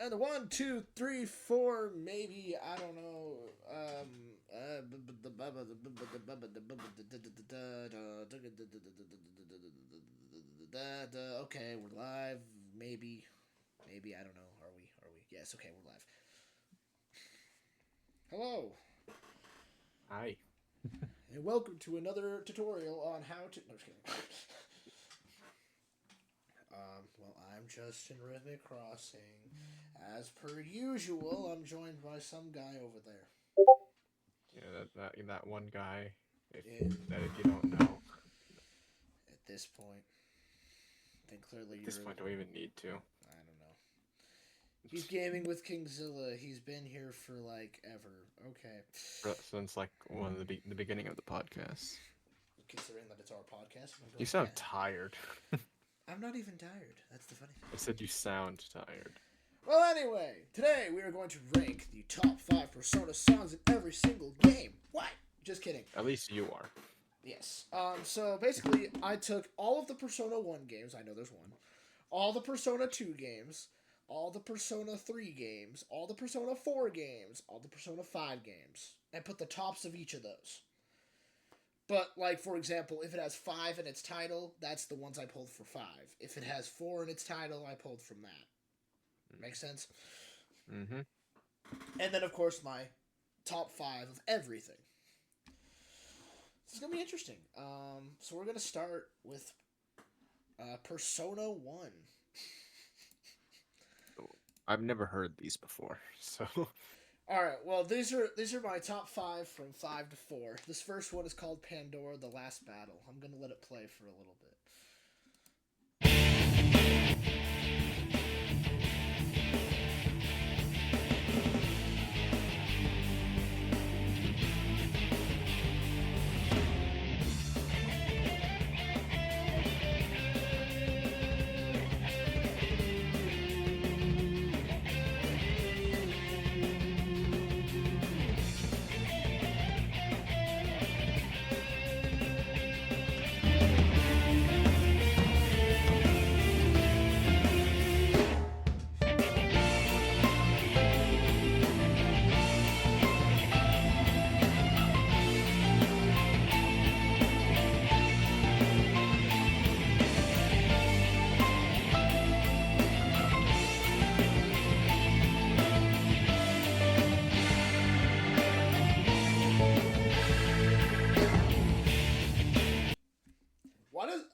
And the 1, 2, 3, 4, maybe, I don't know. Okay, we're live. Maybe, I don't know. Are we? Yes, okay, we're live. Hello. Hi. And welcome to another tutorial on how to... No, just kidding. Well, I'm Justin Rhythmic Crossing. As per usual, I'm joined by some guy over there. Yeah, that one guy. If Yeah. you don't know. At this point, then clearly At this point, do we even need to? I don't know. He's gaming with Kingzilla. He's been here for like ever. Okay. Since like one of the beginning of the podcast. Considering that it's our podcast. You sound tired. I'm not even tired. That's the funny thing. I said you sound tired. Well, anyway, today we are going to rank the top 5 Persona songs in every single game. What? Just kidding. At least you are. Yes. So basically, I took all of the Persona 1 games. I know there's one. All the Persona 2 games. All the Persona 3 games. All the Persona 4 games. All the Persona 5 games. And put the tops of each of those. But, like, for example, if it has 5 in its title, that's the ones I pulled for 5. If it has 4 in its title, I pulled from that. Make sense? Mm-hmm. And then, of course, my top 5 of everything. This is going to be interesting. So we're going to start with Persona 1. I've never heard these before, so... Alright, well, these are my top 5 from 5 to 4. This first one is called Pandora, The Last Battle. I'm going to let it play for a little bit.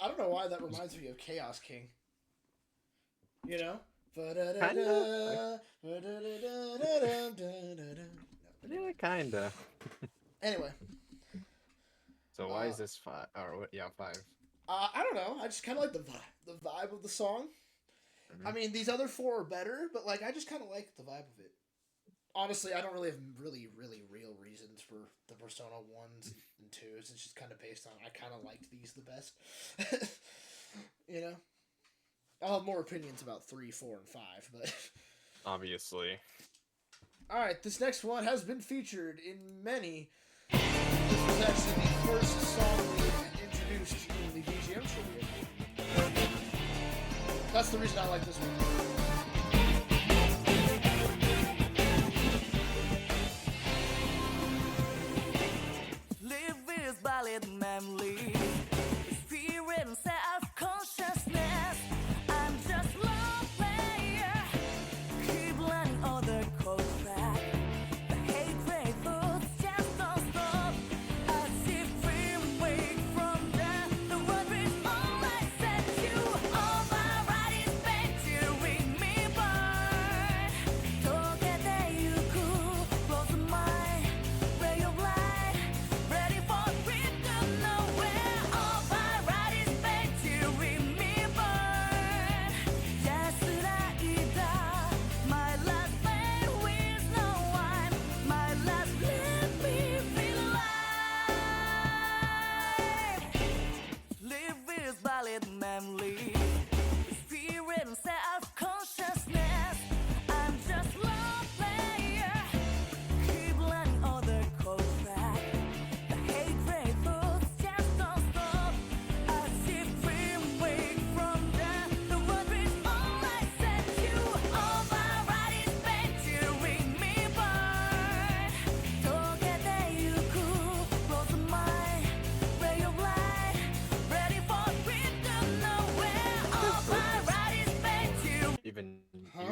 I don't know why that reminds me of Chaos King. You know? Yeah, kinda. Anyway. So why is this 5? Or what? Yeah, 5. I don't know. I just kind of like the vibe of the song. Mm-hmm. I mean, these other 4 are better, but like I just kind of like the vibe of it. Honestly, I don't really have really real reasons for the Persona 1s and 2s. It's just kind of based on I kind of liked these the best. You know? I'll have more opinions about 3, 4, and 5, but... Obviously. Alright, this next one has been featured in many. This was actually the first song we introduced in the VGM trivia. That's the reason I like this one. Valid memory, experience self-consciousness. I'm just one player, keep learning all the code track. The hatred thoughts just don't stop. I see free way from there. The word is all I said to. All my right is venturing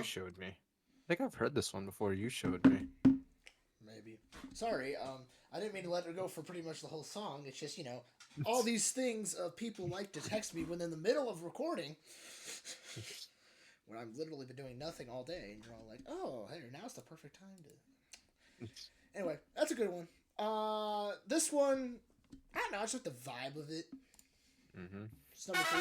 showed me. I think I've heard this one before you showed me. Maybe. Sorry, I didn't mean to let it go for pretty much the whole song. It's just, you know, all these things people like to text me when they're in the middle of recording, when I've literally been doing nothing all day, and you're all like, oh, hey, now's the perfect time to... Anyway, that's a good one. This one, I don't know, I just like the vibe of it. Mm-hmm. It's number 3.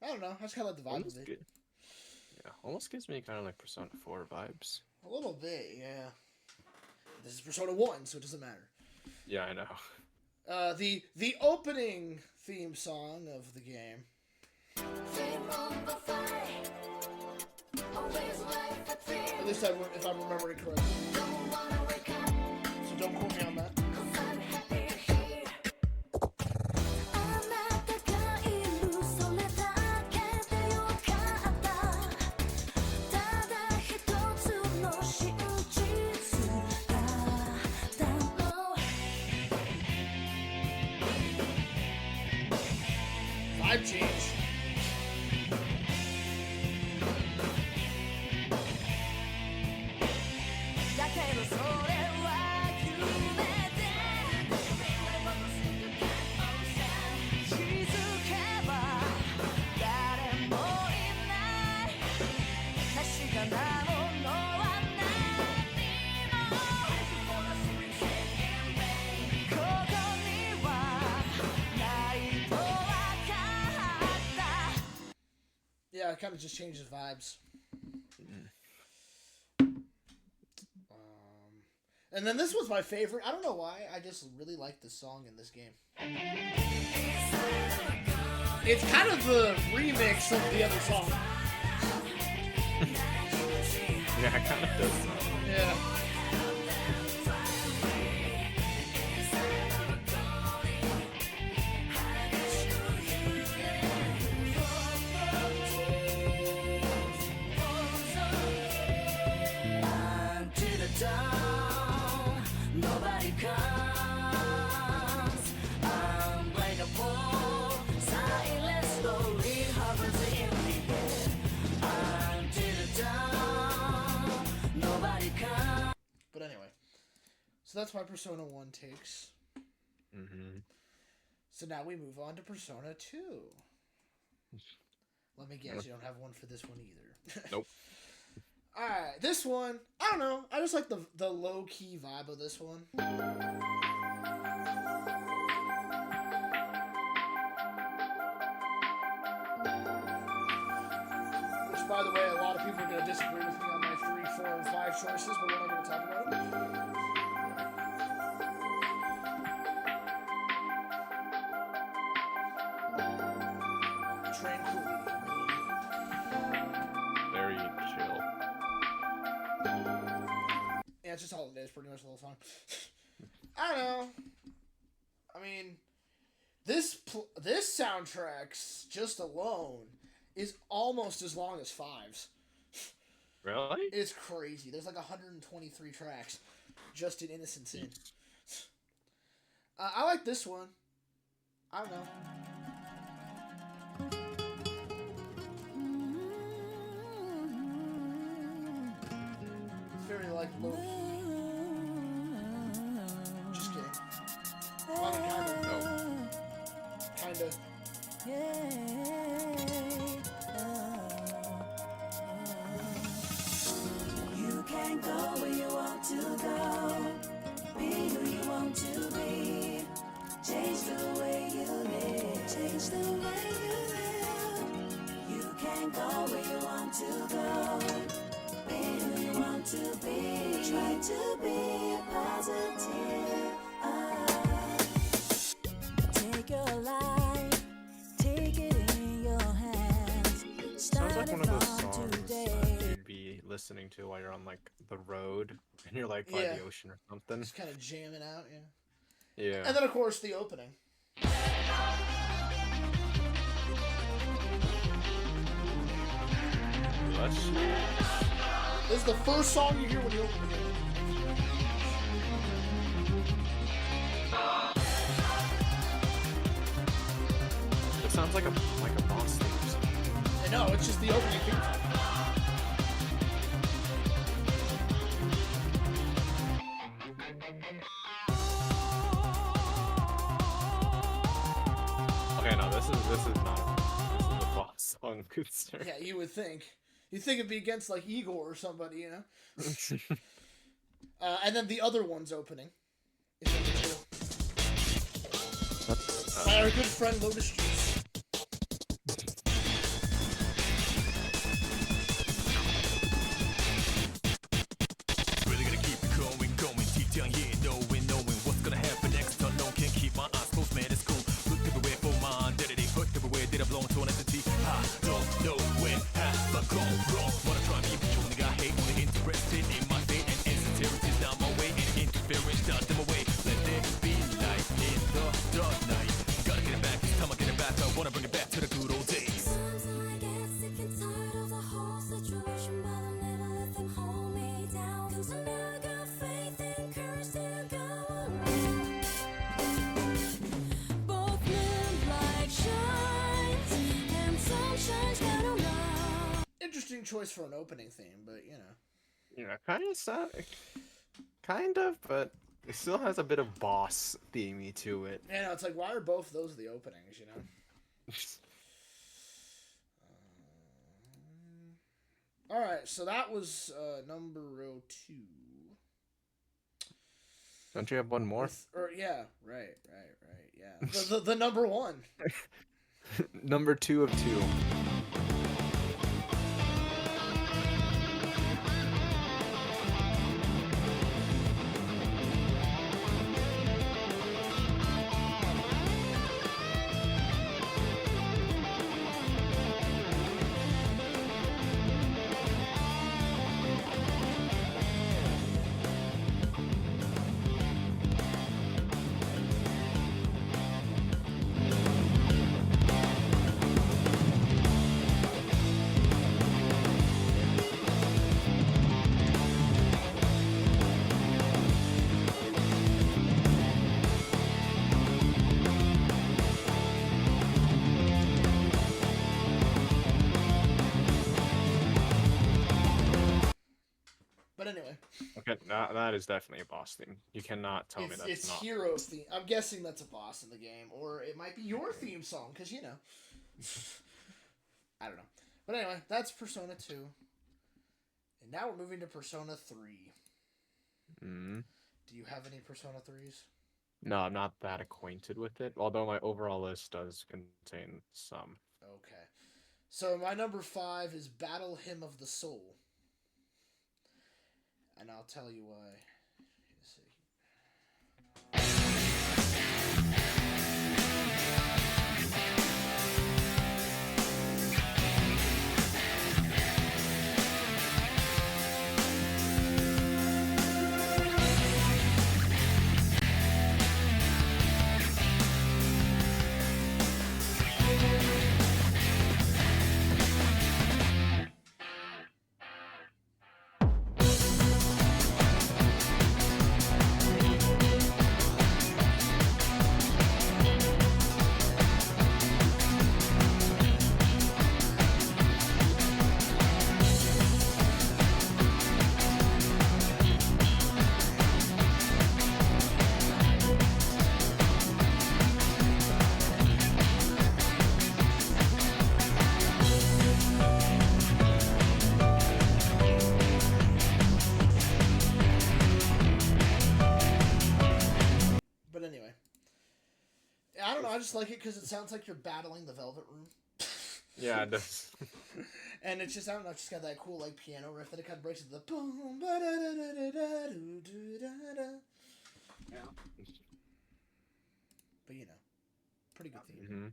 I don't know, I just kind of like the vibe Almost of it. good. Yeah, almost gives me kind of like Persona 4 vibes. A little bit, yeah. This is Persona 1, so it doesn't matter. Yeah, I know. The opening theme song of the game. At least if I'm remembering correctly. So don't quote me on that. Vibe change. Yeah, it kind of just changes vibes. And then this was my favorite. I don't know why. I just really like this song in this game. It's kind of the remix of the other song. Yeah, it kind of does sound. Yeah. Nobody comes. Unbreakable. Silence slowly hovers in the air. Until the dawn. Nobody comes. But anyway, so that's my Persona 1 takes. Mm-hmm. So now we move on to Persona 2. Let me guess, you don't have one for this one either. Nope. Alright, this one, I don't know. I just like the low-key vibe of this one. Which, by the way, a lot of people are going to disagree with me on my 3, 4, and 5 choices, but we're not going to talk about it. Tranquility. Very chill. Yeah, it's just all it is, pretty much the whole song. I don't know. I mean, this soundtrack's just alone is almost as long as 5's. Really? It's crazy. There's like 123 tracks just in Innocent Sin. I like this one. I don't know. Very like low key. Just kidding. Well, kind of. No. Kind of. to go. Be who you want to be. Change the way you live. Change the way you live. You can go where you want to go. Be who you want to be. Try to be positive. Take your life, take it in your hands. Sounds like Start one it of those from songs today. you'd be listening to while you're on like the road and you're like by Yeah. the ocean or something. Just kind of jamming out, yeah. Yeah. And then, of course, the opening. Lush. This is the first song you hear when you open the game. It sounds like a boss theme or something. I know, it's just the opening theme song. Okay, no, this is not this is a boss song concern. Yeah, you would think. You'd think it'd be against, like, Igor or somebody, you know? And then the other one's opening. Is number 2. By our good friend Lotus Juice. Really gonna keep it going, deep down here, knowing what's gonna happen next. Unknown, can't keep my eyes closed, man, it's cool. Look everywhere for my identity, hurt everywhere, did I belong to an entity? I don't know when have I gone wrong. Wanna try me, but you only got hate, only interested in my fate and insecurities down my way, and interference down them away. Let there be light in the dark night. Gotta get it back, it's time I get it back. I wanna bring it back to the good old days. Sometimes I get sick and tired of the whole situation, but I'll never let them hold me down. 'Cause I know I got faith and courage to go on. Both moonlight shines and sun shines down on love. Interesting choice for an opening theme, but, you know. Yeah, kind of, but it still has a bit of boss themey to it. You know, it's like, why are both those the openings, you know? Alright, so that was number 2. Don't you have one more? Yeah, right, yeah. The number 1. Number 2 of 2. But anyway, Okay, that is definitely a boss theme. You cannot tell me that's it's not. Hero's theme. I'm guessing that's a boss in the game, or it might be your theme song, because, you know. I don't know. But anyway, that's Persona 2. And now we're moving to Persona 3. Mm. Do you have any Persona 3s? No, I'm not that acquainted with it, although my overall list does contain some. Okay. So my number 5 is Battle Hymn of the Soul. And I'll tell you why. Let's see. don't know. I just like it because it sounds like you're battling the Velvet Room. Yeah, it does. And it's just, I don't know, it's just got that cool, like, piano riff that it kind of breaks into the boom, ba da da da da da da da da. Yeah. But, you know, pretty good theme. Mm-hmm.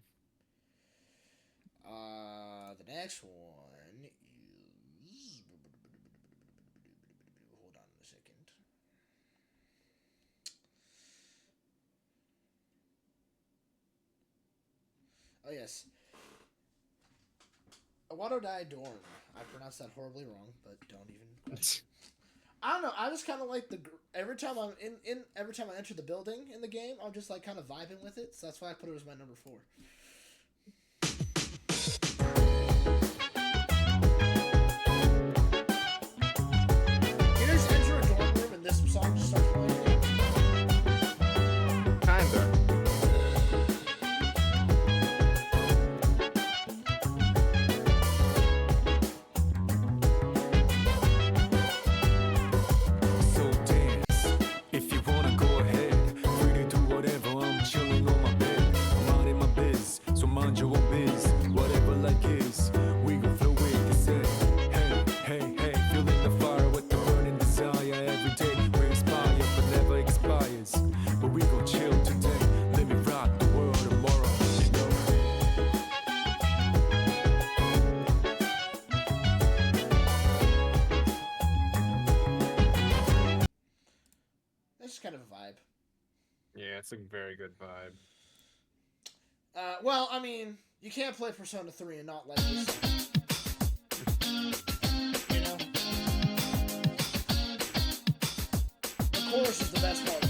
The next one is... Hold on a second. Oh, yes. Awadodai Dorm. I pronounced that horribly wrong, but don't even... I don't know. I just kind of like every time I'm every time I enter the building in the game, I'm just like kind of vibing with it. So that's why I put it as my number 4. You just enter a dorm room and this song just starts playing. Kinda. So dance, if you wanna go ahead. Free to do whatever, I'm chilling on my bed. I'm minding my biz, so mind your own biz. Whatever like is, we gon' flow with this head. Hey, hey, hey, feeling the fire with the burning desire. Every day we inspire, but never expires. But we gon' chill today, let me rock the world tomorrow, you know? That's just kind of a vibe. Yeah, it's a very good vibe. Well, I mean, you can't play Persona 3 and not like this song. You know? The chorus is the best part.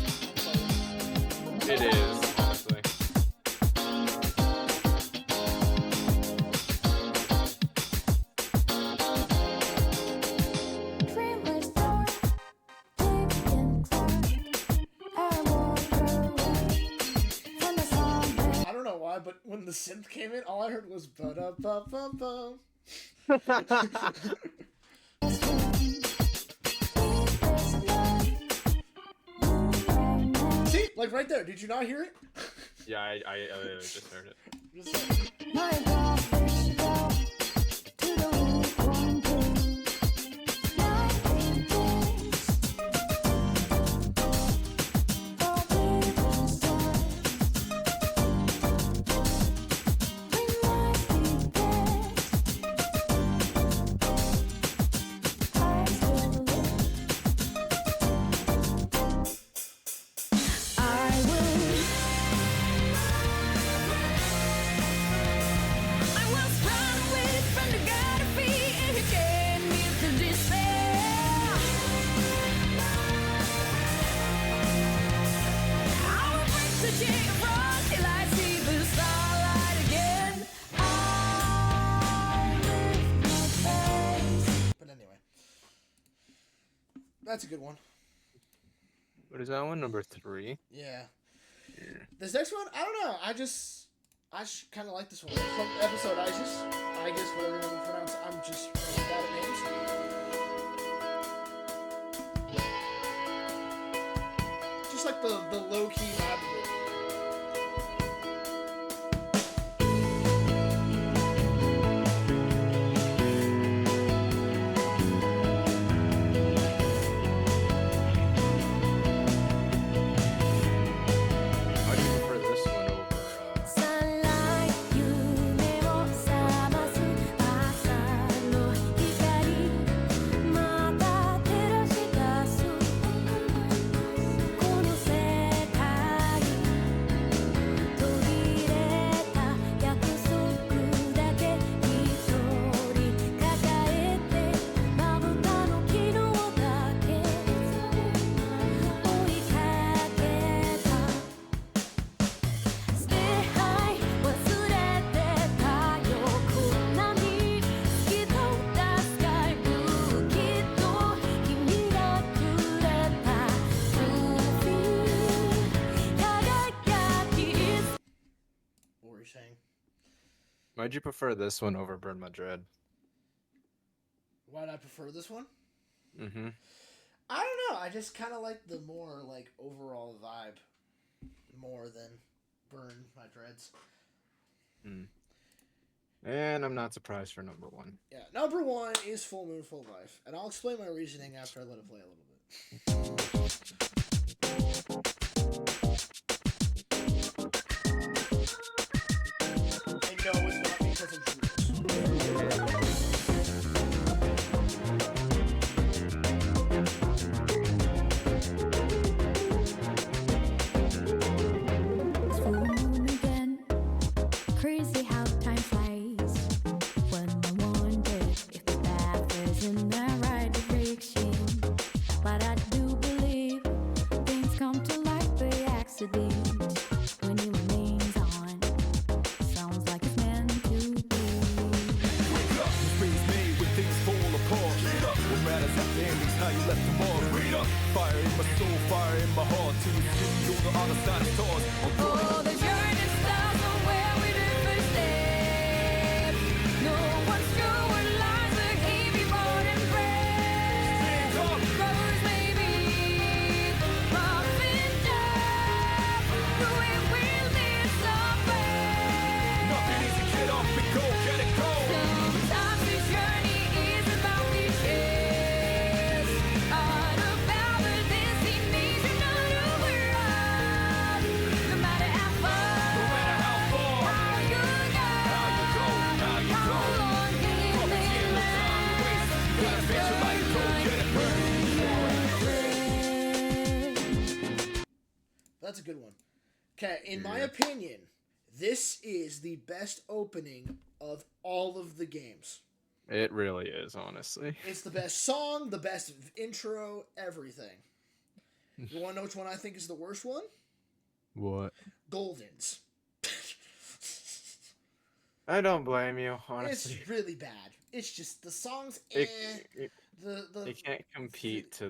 It is, honestly. Dreamless door, deep in cloud. I walk away from the sun. I don't know why, but when the synth came in, all I heard was ba-da-ba-bum-bum. See? Like right there. Did you not hear it? Yeah, I just heard it. Just saying. My dolphins go to the weekend blue. Nothing changed. Forbidden storm. We might be dead. I still live. I will run away from the God of fear, and he gave me to despair. I will break the chain of rock till I see the starlight again. I lift my face. But anyway. That's a good one. What is that one? Number 3? Yeah. This next one, I don't know. I kind of like this one. From episode Isis, I guess whatever you want to pronounce. I'm just really bad at names. Just like the low key vibe of it. I do prefer this one over. Sunlight 夢を覚ます朝の光また照らし出すこの世界途切れた約束だけ一人抱えてまぶたの昨日だけ追いかけたStay high 忘れてたよこんなに透き通ったスカイブルーきっと君がくれたルビー輝き What were you saying? Why'd you prefer this one over Burn My Dread? Why did I prefer this one? Mm-hmm. I don't know. I just kind of like the more like overall vibe more than burn my dreads. And I'm not surprised for number 1. Yeah, number 1 is Full Moon, Full Life, and I'll explain my reasoning after I let it play a little bit. And no, it's not because of Jules. It's full moon again. Crazy how time flies. When I wonder if the path is in the right direction. But I do believe things come to light by accident. When you remains on, sounds like it's meant to be. Wake up, spring's made when things fall apart. Read up, what matters at the end is how you left the mark. Read up, fire in my soul, fire in my heart. Till you see on the other side of stars. Oh, the journey starts from where we did first step. No one's sure what lies ahead before them breath. Colors may be rough and tough, but we will live somewhere. Nothing easy, get up and go, get it go. Sometimes this journey is about the chase, all about the destination of the world. No matter how far, No matter how far, how you go, how you go. how long can it last? Gotta fix your life, go get it burn. That's a good one. Okay, in my opinion, this is the best opening of all of the games. It really is, honestly. It's the best song, the best intro, everything. You want to know which one I think is the worst one? What? Golden's. I don't blame you, honestly. It's really bad. It's just the songs. It, Eh. it, The it can't compete to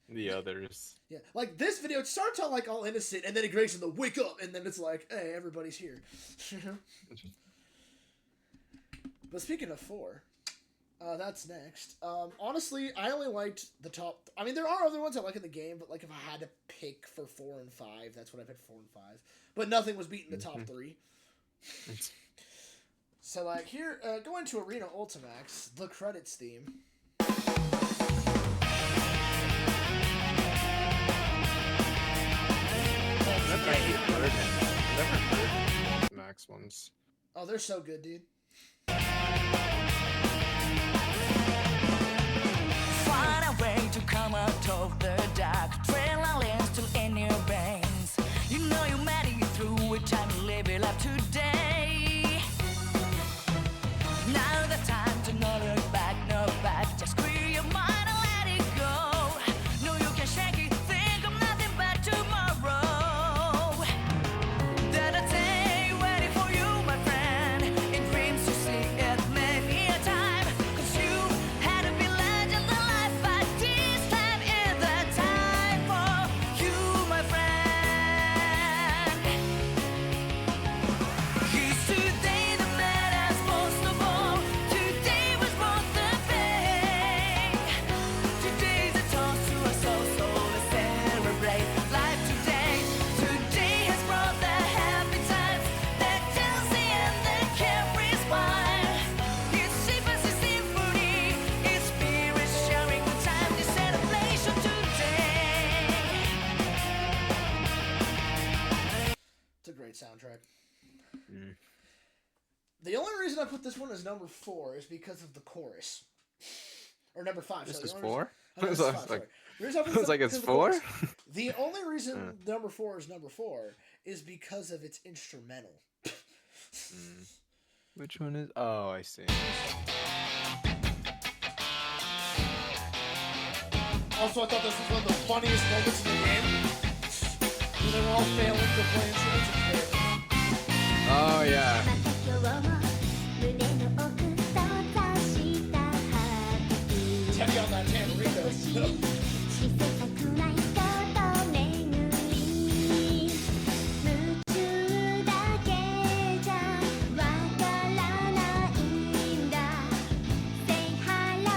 the others. yeah, like this video, it starts out like all innocent, and then it breaks in the wake up, and then it's like, hey, everybody's here. But speaking of 4, that's next. Honestly, I only liked the top. I mean, there are other ones I like in the game, but like if I had to pick for 4 and 5, that's what I picked 4 and 5. But nothing was beating the top 3. So like here, going to Arena Ultimax, the credits theme. Never heard Max ones. Oh, they're so good, dude. Find a way to come out of the dark. Trail our lens to end your brains. You know you made it through a time to live it up today. Now the time to not look back, no back. Just free your mind and let it go. No, you can shake it, think of nothing but tomorrow. That a day waiting for you, my friend. In dreams you see it many a time. 'Cause you had to be legend in life, but this time is the time for you, my friend. He's today the matters most of all. Today was both the pain. Today's a toast to us all, so let's celebrate life today. Today has brought the happy times, the dancing and the carefree smile. It's safe as a symphony, its spirit sharing the time, the celebration today. It's a great soundtrack. Mm. The only reason I put this one as number 4 is because of the chorus. Or number 5. This sorry, is the only 4? reason- It's no, like- this is 5, sorry. The reason I put I was this like, up it's because of the 4? chorus. The only reason number 4 is number 4 is because of its instrumental. Which one is? Oh, I see. Also, I thought this was one of the funniest moments in the game. When they were all failing to play instruments. It's great. Oh yeah. 今日も胸の奥閉ざしたハートビート Heavy on that tambourine though. してたくないこと巡り夢中だけじゃわからないんだ Say hello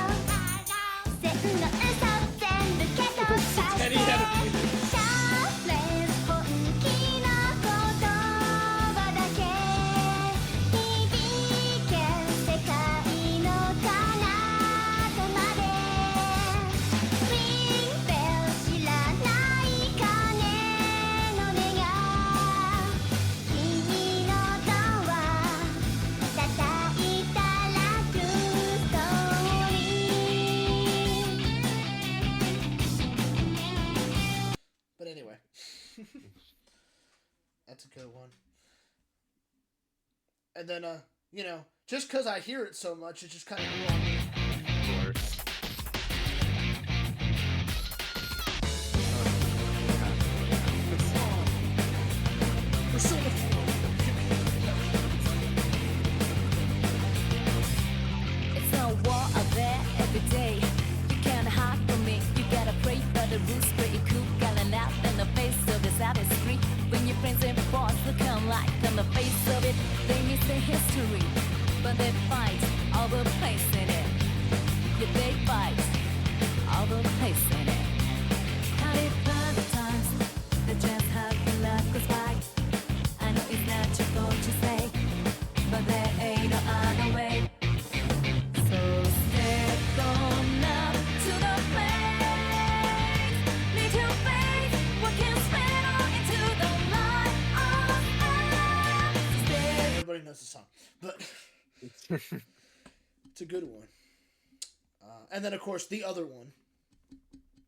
線の嘘全部蹴飛ばして Teddy had a シャープレス本気のこと anyway, that's a good one. And then, you know, just because I hear it so much, it just kind of grew on me. Of course. Persona 4. It's a war out there every day. You can't hide from me. You gotta pray for the rules, pretty cool. Calling out in the face of this artistry. When your friends and boss look alike on the face of it, they miss the history, but they fight all the place in it. Yeah, they fight all the place in it. How they find the times that just how your life goes by. I know it's natural to say, but there ain't no other way. So step on up to the plate. Need your faith, what can spin on into the light of us. Step. Everybody knows the song, but it's a good one. And then, of course, the other one.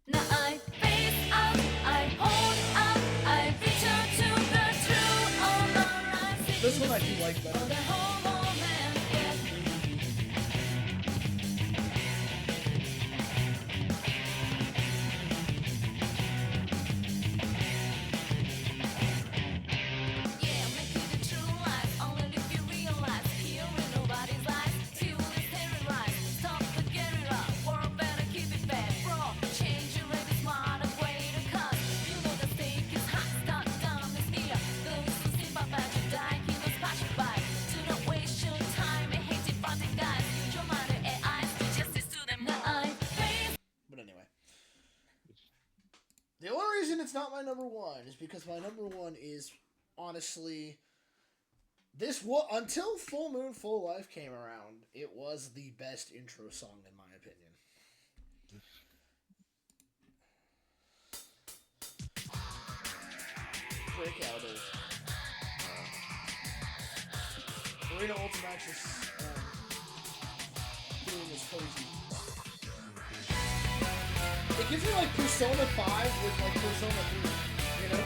Now I face up, I hold up, I reach out to the truth. Oh Lord, I see This one I do like for better. the whole moment, yeah. Yeah, make it the true life. Only if you realize here in nobody's eyes. Fuel is terrorized. Stop the get it up. World better keep it bad, bro. Change your rate, smarter way to cut. You know the stake is hot. Stop down this here. Those who see my bad you die. He was passing by. Do not waste your time and hate it, but the guys. Use your mind and eyes. Do justice to them. Now I face. But anyway. The only reason it's not my number one is because my number one is, honestly, until Full Moon Full Life came around, it was the best intro song in my opinion. Breakout of Arena Ultimax's theme is cozy. It gives me like Persona 5 with like Persona 3, you know?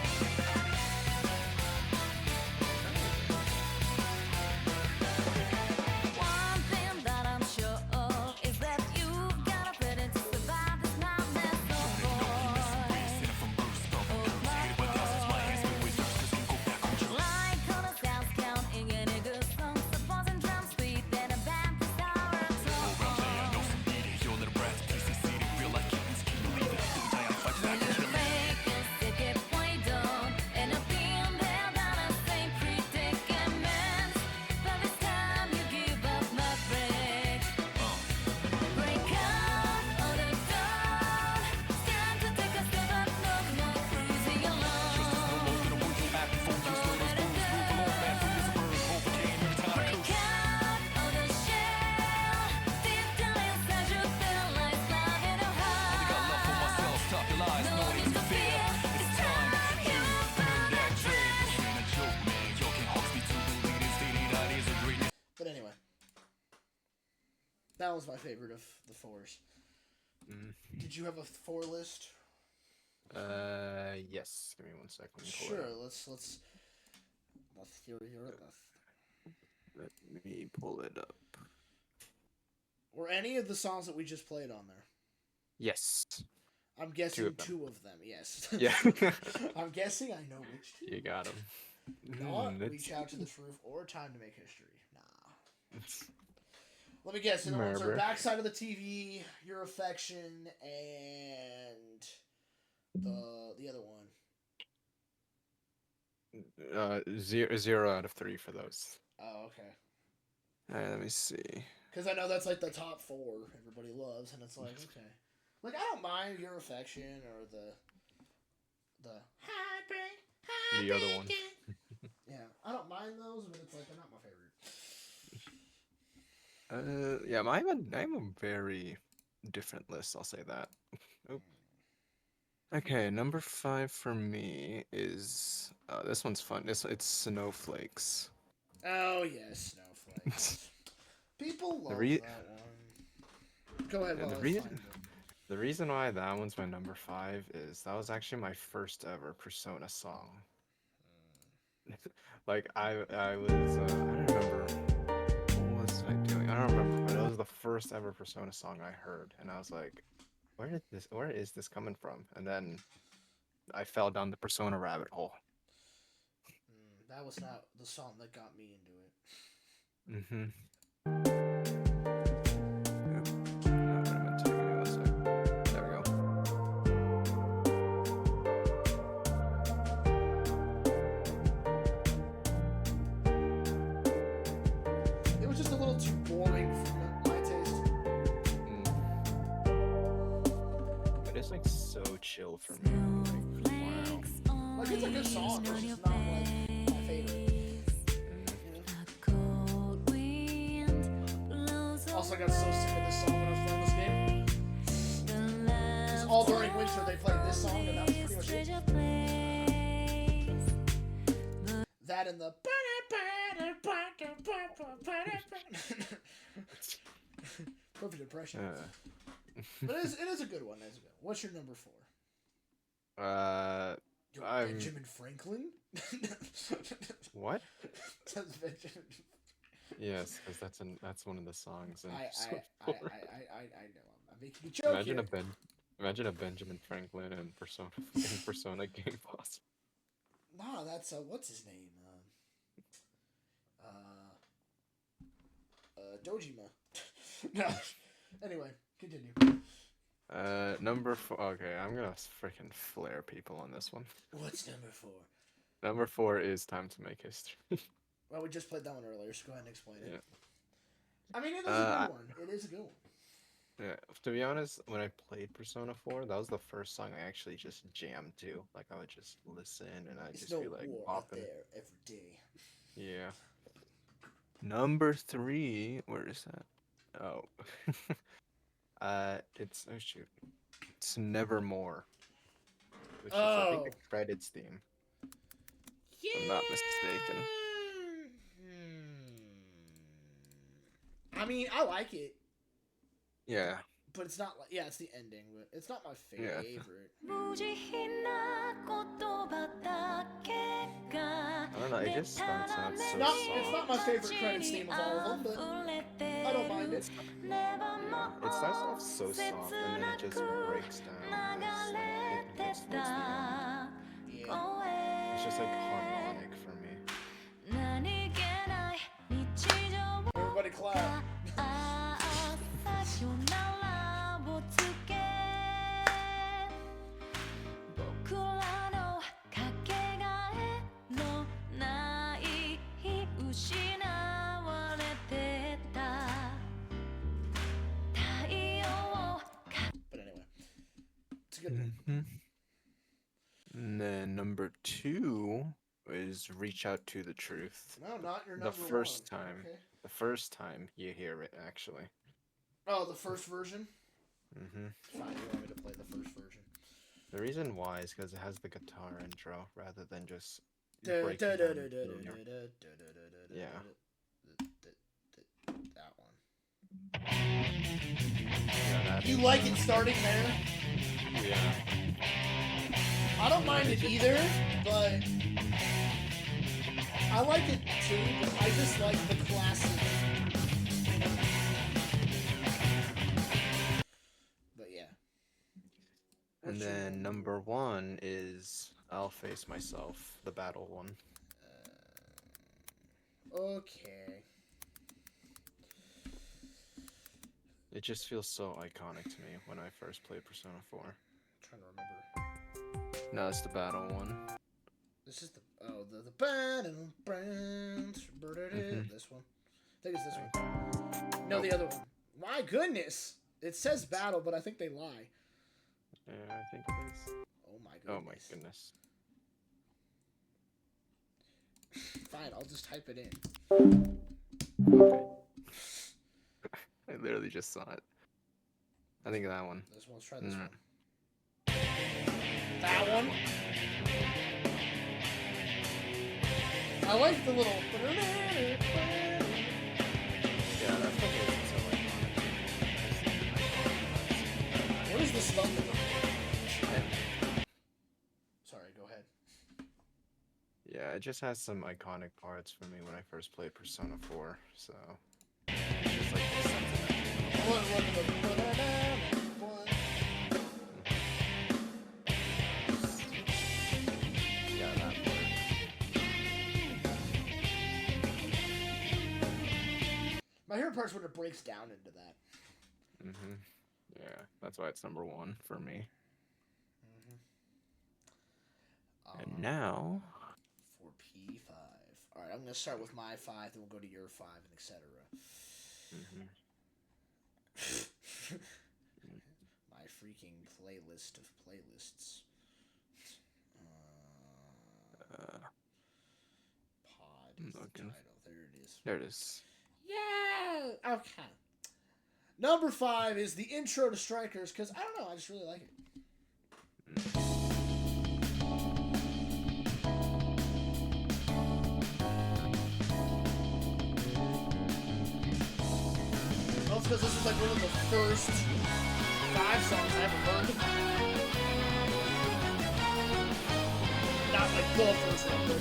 One thing that I'm sure of is that you gotta fit in to survive this madness. Oh boy, like all the sounds counting any good songs, supposing drums beat, then a band to start a song. When you fake it, stick it way down, and I've been there, done the same predicament. But this time you give up my break. Break out of the dawn. It's time to take a step up, no more cruising alone. Break out of the shell. Deep down inside you feel like love in a heart. No need to fear. It's time you found that dream. But anyway. That was my favorite of the fours. Did you have a four list? Yes. Give me 1 second. Pull it Sure, up. let's hear it. Let me pull it up. Were any of the songs that we just played on there? Yes. I'm guessing of them. two of them, yes. Yeah. I'm guessing I know which two. You got him. Not Reach Out to this Roof or Time to Make History. Nah. Let me guess. The other ones are Remember. Backside of the TV, Your Affection, and the other one. 0 out of 3 for those. Oh, okay. Alright, let me see. Because I know that's like the top four everybody loves, and it's like, okay. Like, I don't mind Your Affection or the Heartbreak. The other one. Yeah, I don't mind those, but it's like, they're not my favorite. Yeah, I have a very different list, I'll say that. Oh. Okay, number 5 for me is this one's fun. It's Snowflakes. Oh, yes, Snowflakes. People love re- that one. Go ahead, Yeah, while the I reason- find The reason why that one's my number 5 is that was actually my first ever Persona song. Like I was I don't remember what was I doing. I don't remember, but it was the first ever Persona song I heard, and I was like, where is this coming from? And then I fell down the Persona rabbit hole. That was not the song that got me into it. Mm-hmm. There we go. It was just a little too boring for my taste. But it's like so chill for me. Like, wow. Like, it's a good song, it's just not like my favorite. Also, I got so sick of this song when I was playing this game. 'Cause all during winter they played this song, and that was pretty much it. That and the. Perfect impression. But it is a good one. It's a good one. What's your number 4? Benjamin Franklin? What? That's Benjamin. Yes, because that's one of the songs. In I Persona know. 4. I'm making a joke Imagine here. imagine a Benjamin Franklin in Persona game boss. Nah, that's what's his name? Dojima. No. Anyway, continue. Number 4. Okay, I'm gonna freaking flare people on this one. What's number 4? Number 4 is Time to Make History. Well, we just played that one earlier, so go ahead and explain it. Yeah. I mean, it is a good one. It is a good one. Yeah, to be honest, when I played Persona 4, that was the first song I actually just jammed to. Like, I would just listen and I'd It's just no be like war out bopping. there every day. Yeah. Number 3, where is that? Oh. It's, oh shoot. It's Nevermore. Which is, I think, the credits theme. If I'm not mistaken. I mean, I like it, Yeah. but it's not like it's the ending, but it's not my Yeah. favorite. 無慈悲な言葉だけが I don't know, it just starts out so It's not my soft. favorite credits theme of all of them, but I don't mind it. It starts off so soft and then it just breaks down as like, it gets towards the end. Yeah. It's just like harmonic for me. 何気ない日常 Everybody clap. さよならをつけ僕らのかけがえのない失われてた太陽を But anyway, it's a good one. And then number 2 is Reach Out to the Truth. No, not your The number first one. time. Okay. The first time you hear it, actually. Oh, the first version? Hmm Fine, you want me to play the first version. The reason why is because it has the guitar intro rather than just Da- breaking da- down da- the da- da- linear. da- da- da- da- da- da- Yeah. That one. Yeah, that You is, like it starting there? Yeah. I don't mind it either, but I like it too, but I just like the classic. But yeah. And What's your then number 1 is I'll Face Myself, the battle one. Okay. It just feels so iconic to me when I first played Persona 4. trying to remember. No, it's the battle one. This is the band this one. I think it's this one. No, the other one. My goodness. It says battle, but I think they lie. Yeah, I think it is. Oh my goodness. Oh my goodness. Fine, I'll just type it in. Okay. I literally just saw it. I think that one. This one. Let's try this Mm. one. That one. I like the little. Yeah, that fucking is so iconic. What is This Thunder. Sorry, go ahead. Yeah, it just has some iconic parts for me when I first played Persona 4, so it's just like the sentiment. Yeah, that part. My favorite part's when it breaks down into that. Yeah, that's why it's number 1 for me. And now, For P5. Alright, I'm going to start with my 5, then we'll go to your 5, and etc. My freaking playlist of playlists. Pod is the looking. title. There it is. there it is. Yeah! Okay. Number 5 is the intro to Strikers, because, I don't know, I just really like it. Well, it's because this is like one of the first 5 songs I ever heard. Not like the first one, but...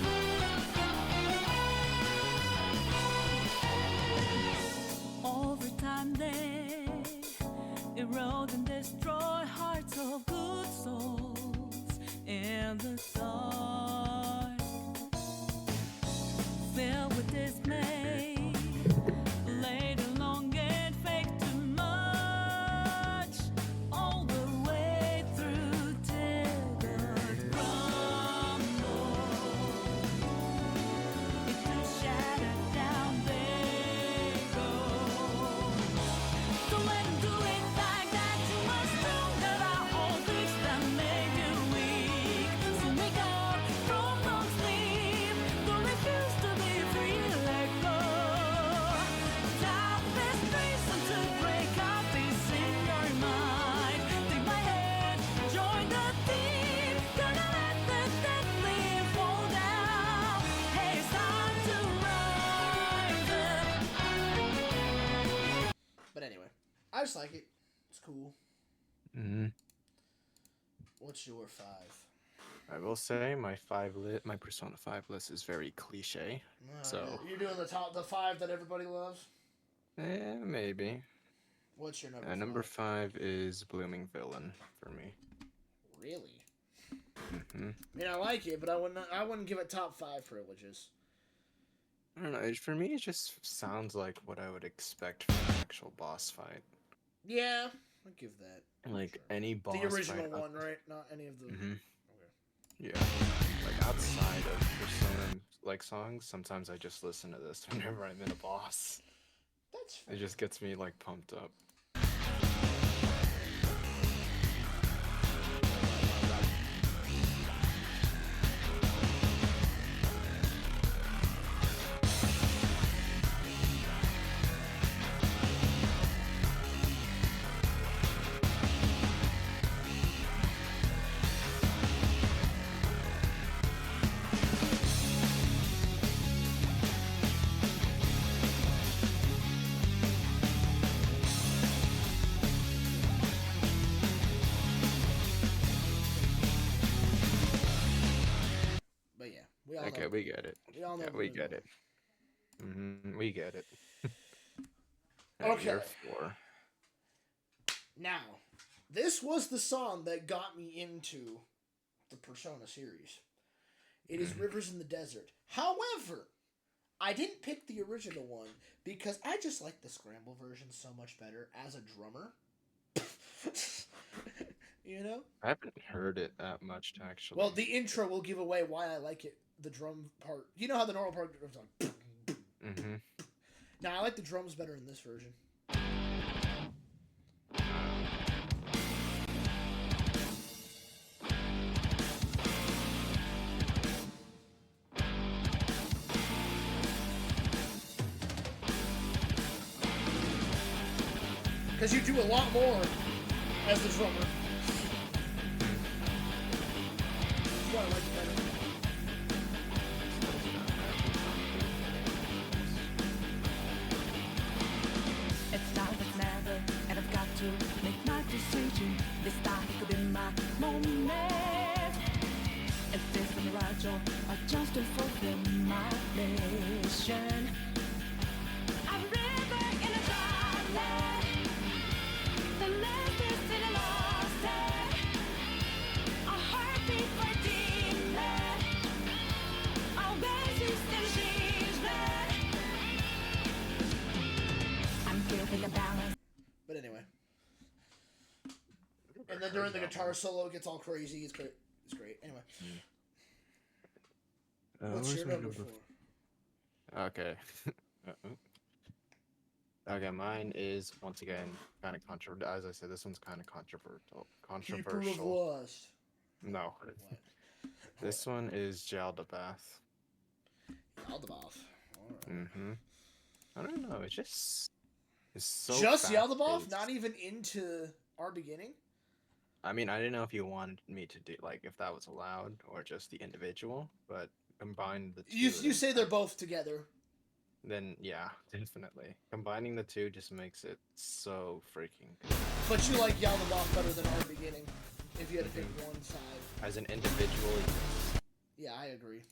Over time they erode and destroy hearts of good souls in the dark, filled with dismay, laid along and fake too much, all the way through till the crumble. Into shattered down they go. Don't let 'em do it like that. You must know that I hold things that make you weak. So wake up from long sleep. Don't refuse to be free. Let go. Toughest reason to break up is in your mind. Take my hand, join the team. Gonna let the dead leaf fall down. Hey, it's time to rise up. But anyway, I just like it. It's cool. What's your 5? I will say my my Persona 5 list is very cliche. So- You're doing the 5 that everybody loves? Maybe. What's your number 5? Number 5 is Blooming Villain for me. Really? I mean, I like it, but I wouldn't give it top 5 privileges. I don't know. For me, it just sounds like what I would expect from an actual boss fight. Yeah, I'll give that. Like Sure. any boss The original fight one, right? Not any of the... Mhm. Okay. Yeah. Like outside of Persona like songs, sometimes I just listen to this whenever I'm in a boss. That's fair. It just gets me like pumped up. But yeah, we all Okay, know. we get it. We all know. Yeah, the we rhythm. get it. We get it. Okay. You're 4. Now, this was the song that got me into the Persona series. It is Rivers in the Desert. However, I didn't pick the original one because I just like the Scramble version so much better as a drummer. You know? I haven't heard it that much actually. Well, the intro will give away why I like it. The drum part. You know how the normal part is like. Now, I like the drums better in this version. Because you do a lot more as the drummer. That's why I like it better. It's now it's never, and I've got to make my decision. This time just to fulfill my mission. A river in a dry land, the last in a lost land, a heartbeat for a demon, always still she's land. I'm feeling the balance. But anyway. And then during the guitar solo, it gets all crazy. It's great. It's great. Anyway. What's where's your my number 4? Okay. Okay, mine is once again kind of controversial. As I said, this one's kind of controversial. Keeper of Lust. No. What? This one is Jaldabaoth. Yaldabaoth. Alright. Mm-hmm. I don't know. It's so Just Yaldabaoth? fast-paced. Not even into our beginning? I mean, I didn't know if you wanted me to do like if that was allowed or just the individual, but combine the two. You say they're both together. Then yeah, definitely combining the two just makes it so freaking good. But you like Yaldabaoth better than our beginning. If you had to pick one side. As an individual, Yeah, I agree.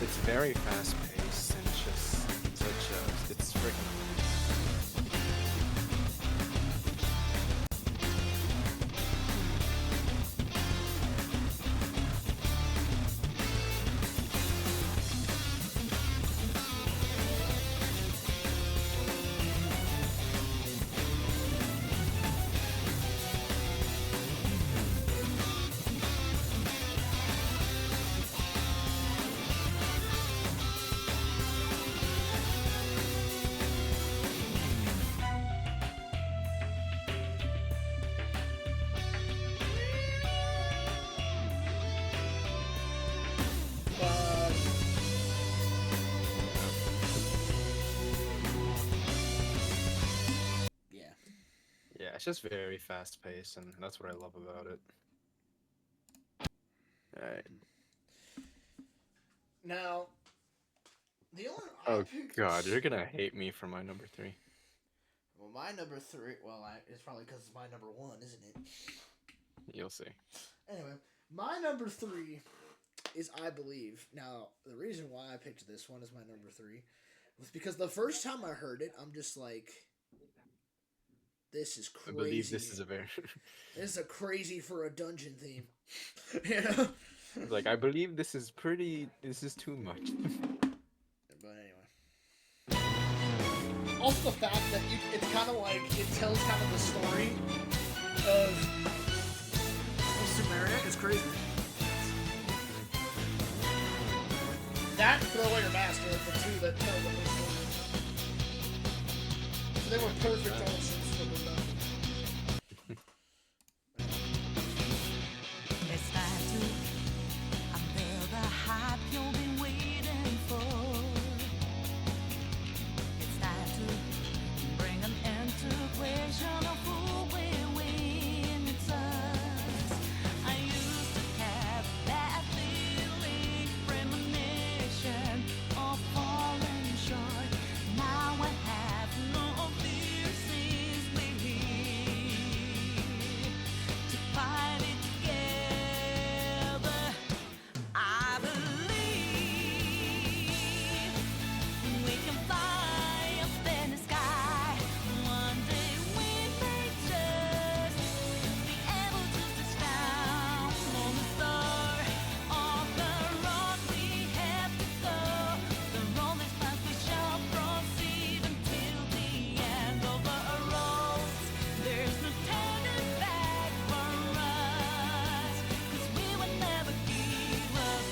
it's very fast paced and it's just such a it's freaking. But yeah. Yeah, it's just very fast paced, and that's what I love about it. Alright. Now, the only Oh god, you're gonna hate me for my number 3. Well, my number 3. Well, it's probably because it's my number 1, isn't it? You'll see. Anyway, my number 3 is I Believe. Now, the reason why I picked this one as my number 3 was because the first time I heard it, I'm just like, this is I crazy. believe this is a very This is a crazy for a dungeon theme. You know? like I believe this is too much. But anyway. Also the fact that it's kind of like, it tells kind of the story of Sumeria is crazy. That and Throw Away Your Master are the two that tell the whole story. So they were perfect options for the dungeon. It's time to unveil the hype you've been waiting for. It's time to bring an integration of who we win. It's us. I used to have that feeling, premonition of falling short. Now I have no fear since we're here to fight it together. I believe we can fly up in the sky. One day we may just be able to touch down on the star of the road we have to go. The road is past, we shall proceed until the end of the road. There's no turning back for us, 'cause we will never give up.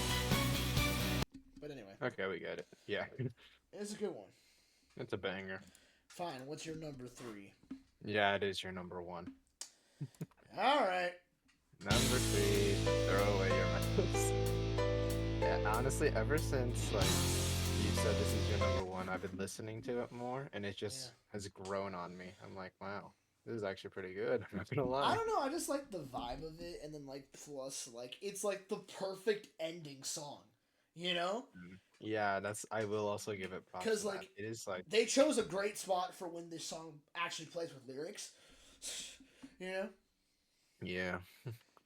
But anyway, Okay, we get it. Yeah, it's a good one. it's a banger. Fine, what's your number 3? Yeah, it is your number 1. Alright. Number 3, Throw Away Your Medals. Yeah, honestly, ever since like you said this is your number 1, I've been listening to it more, and it just has grown on me. I'm like, wow, this is actually pretty good. I'm not gonna I lie. don't know, I just like the vibe of it, and then like plus like it's like the perfect ending song. You know? Yeah, I will also give it props. 'Cause, to that. like, it is like They chose a great spot for when this song actually plays with lyrics. You know? yeah.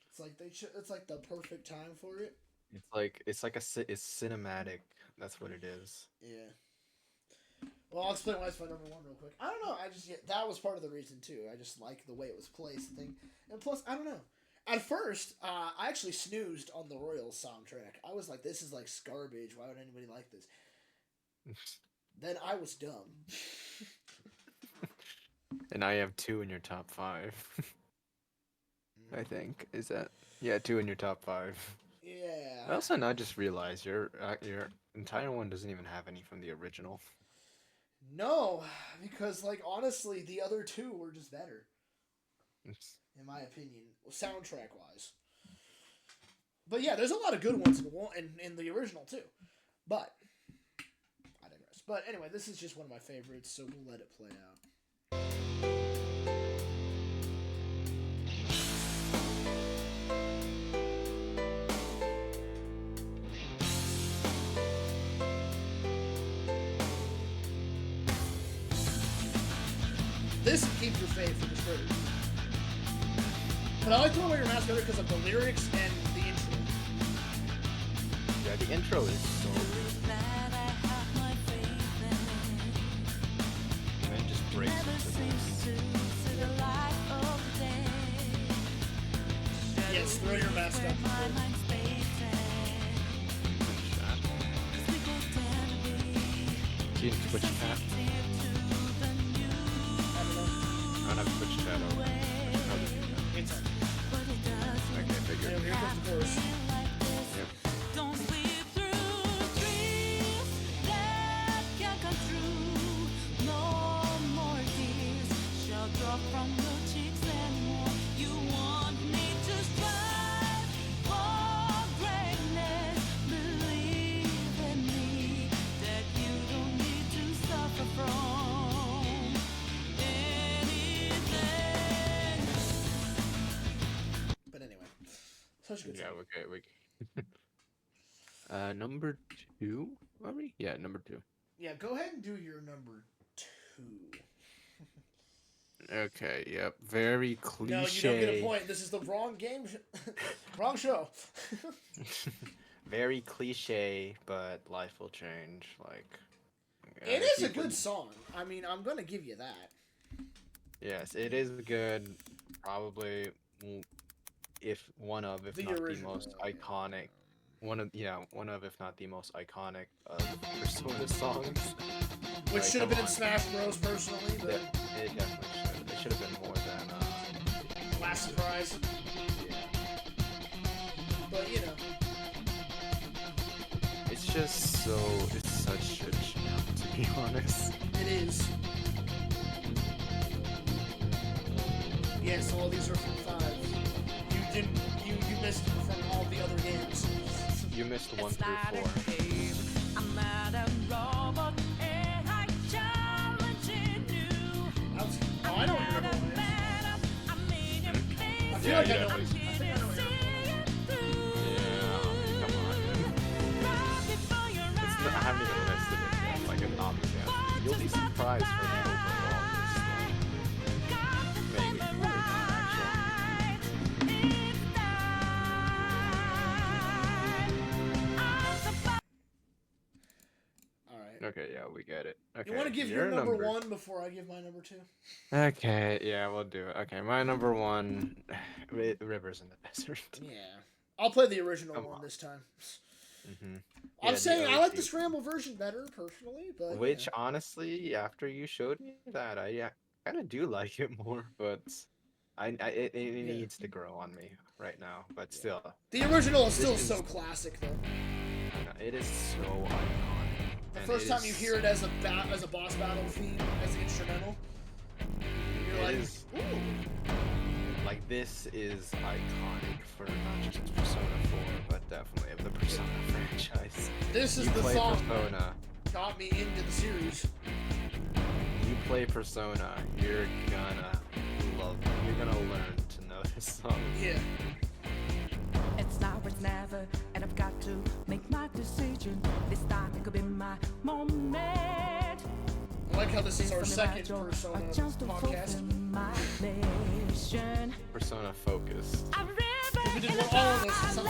It's like it's like the perfect time for it. It's like it's cinematic. That's what it is. Yeah. Well, I'll explain why it's my number one real quick. I don't know. That was part of the reason too. I just like the way it was placed, thing, and plus I don't know. At first, I actually snoozed on the Royals soundtrack. I was like, "This is like garbage. Why would anybody like this?" Then I was dumb. And I have 2 in your top 5. I think is that yeah 2 in your top 5. Yeah. I also now just realized your entire one doesn't even have any from the original. No, because like honestly, the other two were just better, in my opinion, soundtrack wise. But yeah, there's a lot of good ones in the original too. But I digress. But anyway, this is just one of my favorites, so we'll let it play out. This keeps your fave for this version. But I like Throw Away Your Mask better because of the lyrics and the intro. Yeah, the intro is so good. And then just breaks into Yes, throw your mask up. Do you Twitch chat? I don't have Twitch chat over. It's on. Okay, figured. And here comes the chorus. Yep. Don't sleep through dreams that can't come true. No more tears shall drop from your cheeks anymore. You want me to strive for greatness. Believe in me that you don't need to suffer from anything. But anyway, such a good Yeah, song. okay. Number 2? Are we? Yeah, number 2. Yeah, go ahead and do your number 2. Okay, yep. Very cliche. No, you don't get a point. This is the wrong game. Wrong show. Very cliche, but life will change. Like, It is a people- good song. I mean, I'm gonna give you that. Yes, it is good. Probably, if one of, if The not the original, most yeah. iconic, one of, if not the most iconic of Persona songs. Which Like, should have come been in on. Smash Bros. Personally, but Yeah, it definitely should. It should have been more than. last surprise. Yeah. But you know, It's just so. It's such a jam, to be honest. it is. Yes, all these are from 5. You didn't. You missed from all the other games. You missed 1 It's through not a 4. game. I'm not a robot, and I challenge you. I don't remember what it is. I feel like I know what it is. I think I know what it is. Yeah, come on. It's not, I haven't even listed it yet, like an obvious answer. You'll be surprised for the overall list. Maybe. Probably not, actually. All right. Okay, yeah, we get it. Okay, You want to give your number 1 before I give my number 2? Okay, yeah, we'll do it. Okay, my number 1, Rivers in the Desert. Yeah. I'll play the original Come one on. this time. Mm-hmm. I'm saying I like the Scramble version better, personally, but Which, yeah. honestly, after you showed me that, I kind of do like it more, but it needs to grow on me right now. But still, The original is still This is- so classic, though. it is so iconic. The and first it time you is- hear it as a boss battle theme, as an instrumental, you're It like, is- ooh. Like, this is iconic for not just Persona 4, but definitely of the Persona franchise. This is You the play song Persona, got me into the series. you play Persona, you're gonna learn to know this song. Yeah. It's now or it's never, and I've got to make my decision. This time it could be my moment. I like how this is our Something second about your- Persona a chance to podcast. fulfill my mission. Persona focused. I'm We river did in one the all of this dark.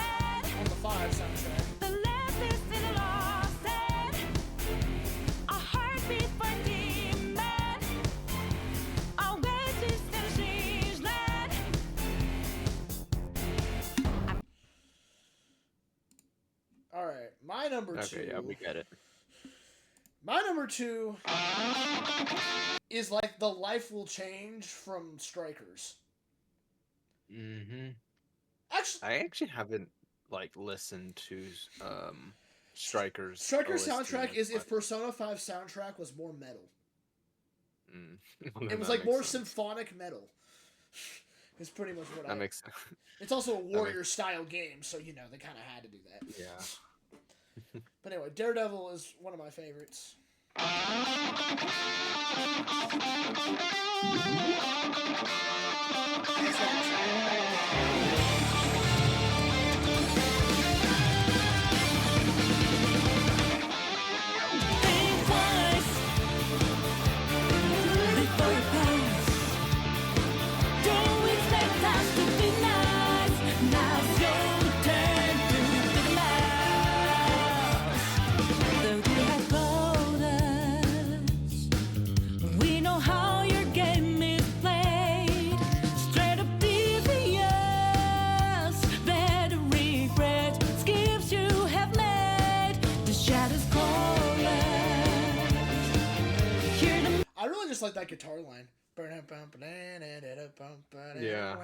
on the 5 soundtrack. All right, my number two. Okay, yeah, we get it. My number two is like the life will change from Strikers. Mm-hmm. Actually, I actually haven't like listened to Strikers. Strikers OST soundtrack in is if quite- Persona 5 soundtrack was more metal. Mm. Well, It was that like more makes sense. symphonic metal. It's pretty much what That makes sense. It's also a warrior style game, so you know they kind of had to do that. Yeah. But anyway, Daredevil is one of my favorites. Think twice before you pass. Don't expect us to be nice. Now's your turn to the last. Though you have called us, we know how your game is played. Straight up devious, better regret skips you have made. The shadows call us. Hear them. I really just like that guitar line. Yeah.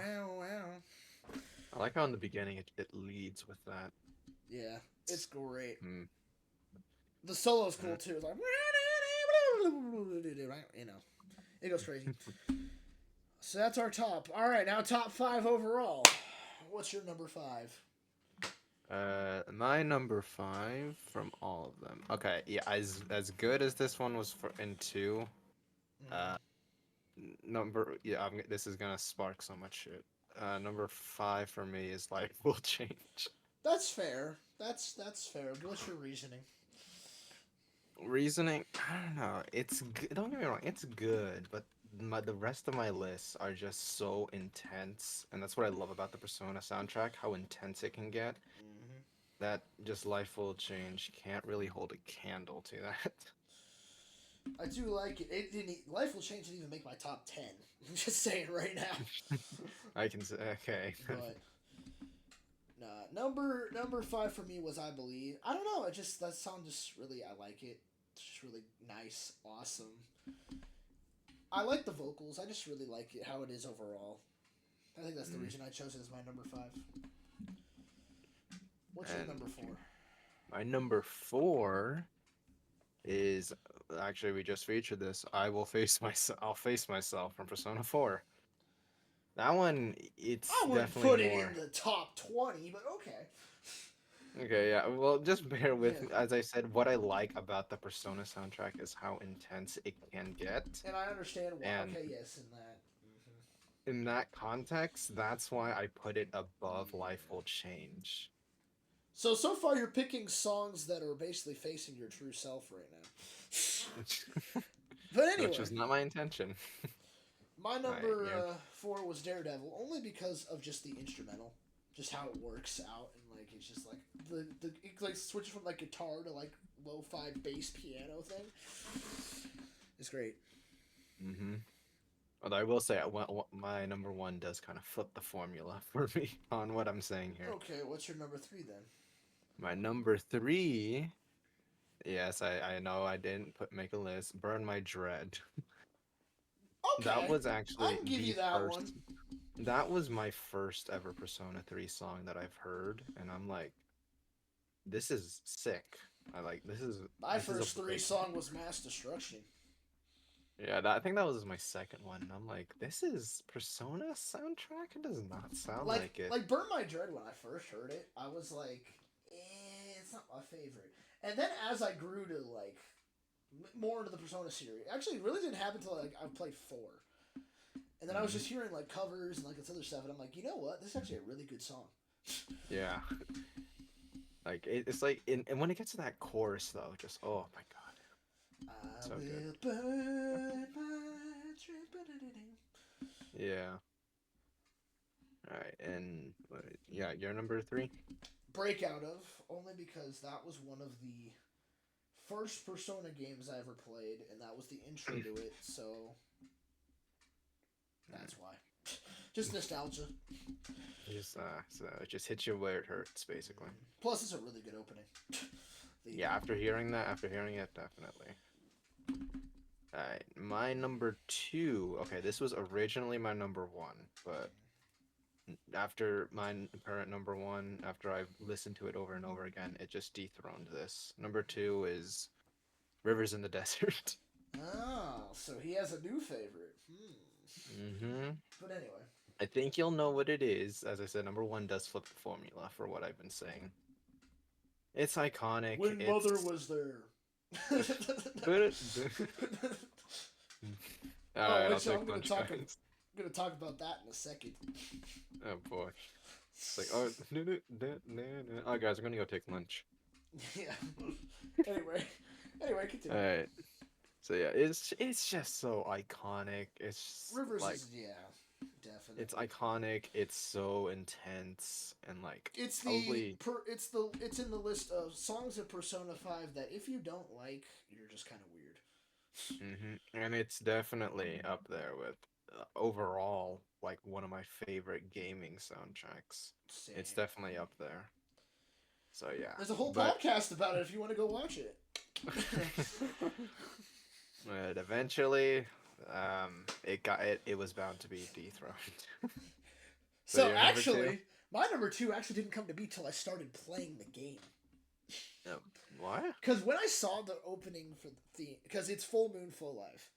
I like how in the beginning it leads with that. Yeah, it's great. Hmm. The solo's cool too. It's like, you know, it goes crazy. So that's our top. All right, now top 5 overall. What's your number 5? My number 5 from all of them. Okay, yeah, as good as this one was for in 2, this is gonna spark so much shit. Number 5 for me is Life Will Change. That's fair. That's fair. What's your reasoning? Reasoning, I don't know. Don't get me wrong, it's good, but the rest of my lists are just so intense, and that's what I love about the Persona soundtrack, how intense it can get. That just Life Will Change can't really hold a candle to that. I do like it. Life Will Change didn't even make my top 10. I'm just saying right now. I can say, okay. But nah, number 5 for me was I Believe. I don't know. That song just really, I like it. It's just really nice, awesome. I like the vocals. I just really like it how it is overall. I think that's the reason I chose it as my number 5. What's your And number 4? My number 4 is actually we just featured this. I'll face myself from Persona 4. That one, it's I wouldn't definitely put it more. in the top 20, but okay. Okay, yeah. Well, just bear with Yeah. me. As I said, what I like about the Persona soundtrack is how intense it can get. And I understand why. And- Okay, yes, in that. In that context, that's why I put it above Life Will Change. So far you're picking songs that are basically facing your true self right now. But anyway, Which was not my intention. my number yeah. 4 was Daredevil, only because of just the instrumental, just how it works out, and like it's just like it like switches from like guitar to like lo-fi bass piano thing. It's great. Mm-hmm. Although I will say, my number 1 does kind of flip the formula for me on what I'm saying here. Okay, what's your number 3 then? My number 3, yes, I know I didn't make a list. Burn My Dread. Okay, That was actually I can give the you that first. one. That was my first ever Persona 3 song that I've heard, and I'm like, this is sick. This is My this is a first 3 break. song was Mass Destruction. Yeah, I think that was my second one, and I'm like, this is Persona soundtrack? It does not sound like it. Like Burn My Dread, when I first heard it, I was like, it's not my favorite. And then as I grew to like more into the Persona series, actually it really didn't happen until like I played 4. And then I was just hearing like covers and like this other stuff, and I'm like, you know what? This is actually a really good song. Yeah. Like, it's like, and when it gets to that chorus, though, just, oh my god. I So will good. burn my dread. Yeah. Alright, and, yeah, you're number 3? Break Out of, only because that was one of the first Persona games I ever played, and that was the intro to it, so that's why. Just nostalgia. So it just hits you where it hurts, basically. Plus, it's a really good opening. Yeah, after hearing it, definitely. Alright, my number 2. Okay, this was originally my number 1, but after my current number 1, after I've listened to it over and over again, it just dethroned this. Number 2 is Rivers in the Desert. Oh, so he has a new favorite. Mm-hmm. But anyway. I think you'll know what it is. As I said, number 1 does flip the formula for what I've been saying. It's iconic. When it's... Mother was there. Alright, I'll which I'm take gonna lunch, talk. guys. I'm gonna talk about that in a second. Oh boy. It's like, oh, oh guys, we're gonna go take lunch. Yeah. Anyway, continue. Alright. So yeah, it's just so iconic. It's Rivers like is definitely. it's iconic. It's so intense and like It's probably it's in the list of songs of Persona 5 that if you don't like, you're just kind of weird. and it's definitely up there with overall like one of my favorite gaming soundtracks. Same. It's definitely up there. So yeah. There's a whole but- podcast about it if you want to go watch it. But eventually, it was bound to be dethroned. So your number actually, 2? my number 2 actually didn't come to be till I started playing the game. What? Because when I saw the opening for the theme, because it's Full Moon, Full Life.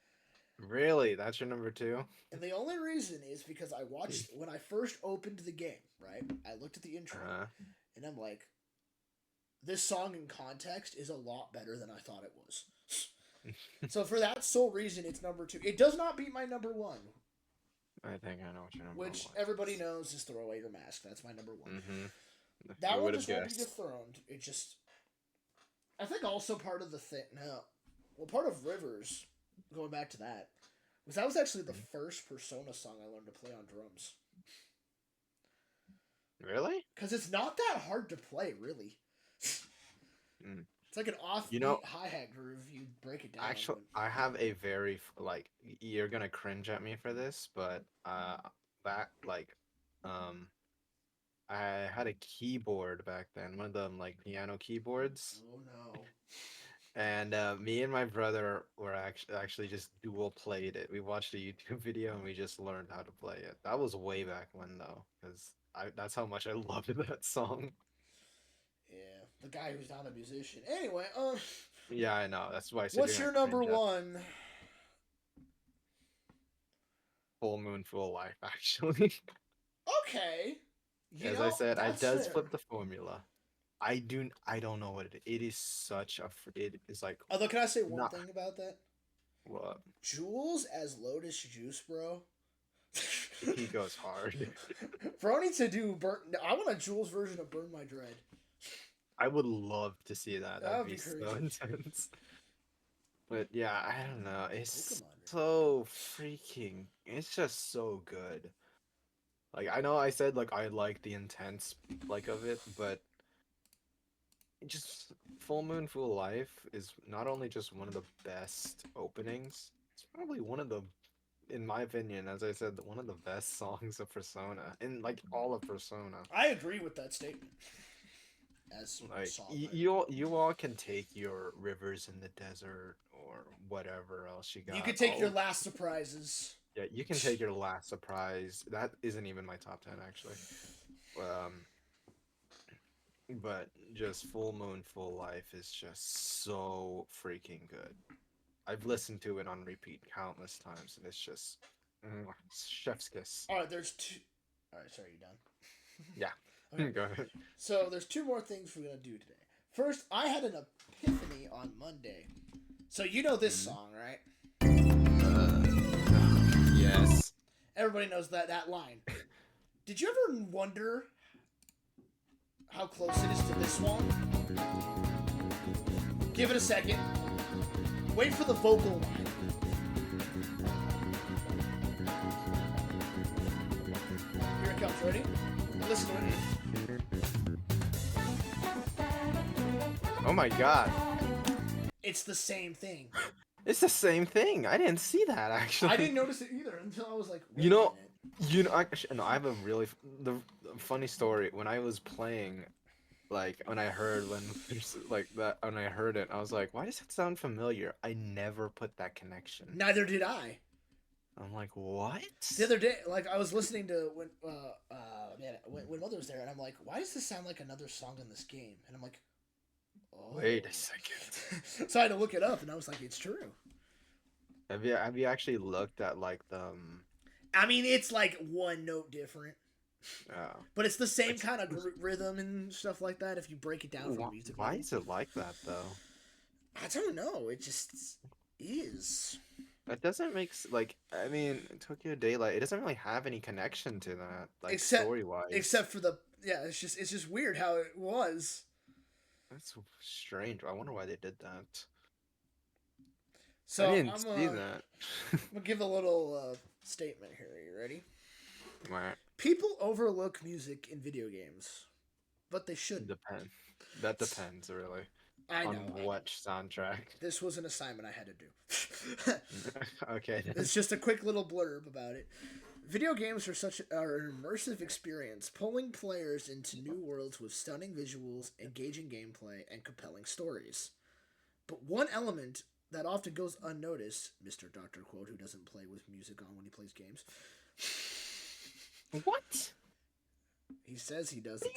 Really? That's your number 2? And the only reason is because I watched, when I first opened the game, right? I looked at the intro, and I'm like, this song in context is a lot better than I thought it was. So for that sole reason, it's number 2. It does not beat my number 1, I think I know what your number which 1 everybody knows is Throw Away Your Mask. That's my number 1. That Who one would've just won't be guessed? dethroned. It just... I think also part of the thing... No. Well, part of Rivers, going back to that, was actually the first Persona song I learned to play on drums. Really? Because it's not that hard to play, really. It's like an offbeat hi-hat groove. You break it down. Actually, I have a very like you're gonna cringe at me for this, but I had a keyboard back then, one of them like piano keyboards, Oh, no. and me and my brother were actually just dual played it. We watched a YouTube video and we just learned how to play it. That was way back when though, because that's how much I loved that song. Yeah, the guy who's not a musician. Anyway, Yeah, I know. That's why I said. what's you're your gonna number cringe at- 1? Full Moon, Full Life, actually. Okay. As I said, it that's does fair. flip the formula. I don't know what it is. It is such a. It is like Although, can I say one Not- thing about that? what Jules as Lotus Juice, bro. he goes hard. Bro needs to do I want a Jules version of Burn My Dread. I would love to see that. That That'd would be be so crazy. intense. But yeah, I don't know. It's Pokemon, right? so freaking. It's just so good. Like I know I said like I like the intense like of it, but it just Full Moon, Full Life is not only just one of the best openings. It's probably one of the, in my opinion, as I said, one of the best songs of Persona in like all of Persona. I agree with that statement. As Like songwriter. you all can take your Rivers in the Desert or whatever else you got. You could take your all- last surprises. Yeah, you can take your Last Surprise. That isn't even my top 10 actually. But just Full Moon, Full Life is just so freaking good. I've listened to it on repeat countless times, and it's just chef's kiss. All right, there's 2. All right, sorry, you done? Yeah. Okay. Go ahead. So there's 2 more things we're gonna do today. First, I had an epiphany on Monday. So you know this song, right? Yes. Everybody knows that line. Did you ever wonder how close it is to this one? Give it a second. Wait for the vocal line. Here it comes. Ready? Listen to it. Oh my god. It's the same thing. It's the same thing. I didn't see that actually. I didn't notice it either until I was like, wait You know, a minute. You know, actually, no, I have a really funny story. When I was playing, like when I heard when like that when I heard it, I was like, why does it sound familiar? I never put that connection. Neither did I. I'm like, what? The other day, like I was listening to when Mother was there, and I'm like, why does this sound like another song in this game? And I'm like, oh. Wait a second. So I had to look it up, and I was like, it's true. Have you actually looked at like the I mean, it's like one note different, uh, but it's the same It's- kind of rhythm and stuff like that. If you break it down from music, why is it like that though? I don't know. It just is. That doesn't make like I mean Tokyo Daylight. It doesn't really have any connection to that, like Except- story wise. Except for the it's just weird how it was. That's strange. I wonder why they did that. So I didn't I'm see gonna that. give a little statement here. Are you ready? Right. People overlook music in video games, but they shouldn't. Depend. That depends really I on know. what soundtrack. This was an assignment I had to do. Okay. then. It's just a quick little blurb about it. Video games are an immersive experience, pulling players into new worlds with stunning visuals, engaging gameplay, and compelling stories. But one element that often goes unnoticed, Mr. Dr. Quote, who doesn't play with music on when he plays games, What? he says he doesn't.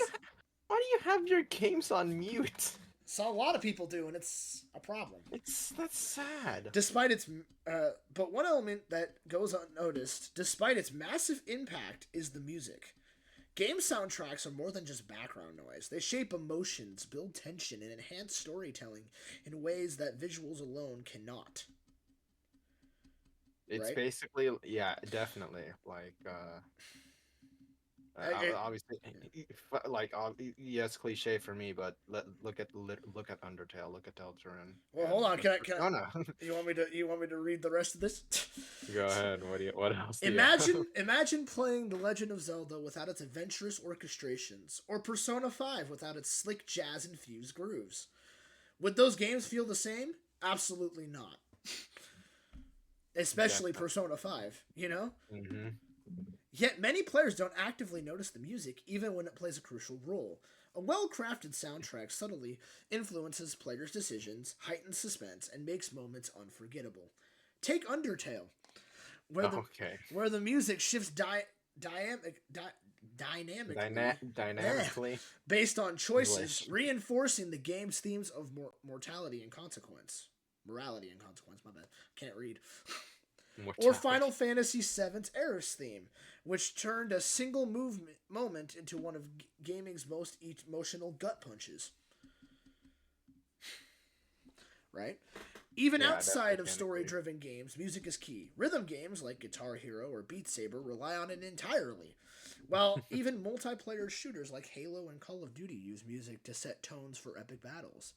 Why do you have your games on mute? So a lot of people do, and it's a problem. That's sad. Despite its, but one element that goes unnoticed, despite its massive impact, is the music. Game soundtracks are more than just background noise. They shape emotions, build tension, and enhance storytelling in ways that visuals alone cannot. It's Right? basically yeah, definitely like obviously like yes, cliche for me, but look at Undertale, look at Deltarune. Well, hold on. Can I? Oh no. You want me to read the rest of this? Go ahead. What else? do you Imagine playing The Legend of Zelda without its adventurous orchestrations, or Persona 5 without its slick jazz-infused grooves. Would those games feel the same? Absolutely not. Especially Persona 5, you know? Mm-hmm. Yet many players don't actively notice the music, even when it plays a crucial role. A well-crafted soundtrack subtly influences players' decisions, heightens suspense, and makes moments unforgettable. Take Undertale, where the music shifts Dynamically. based on choices, English. reinforcing the game's themes of mortality and consequence. Morality and consequence, my bad. Can't read. Or Mortality. Final Fantasy VII's Eris theme, which turned a single moment into one of gaming's most emotional gut punches. Right? Even Yeah, outside of definitely. story-driven games, music is key. Rhythm games like Guitar Hero or Beat Saber rely on it entirely. While even multiplayer shooters like Halo and Call of Duty use music to set tones for epic battles.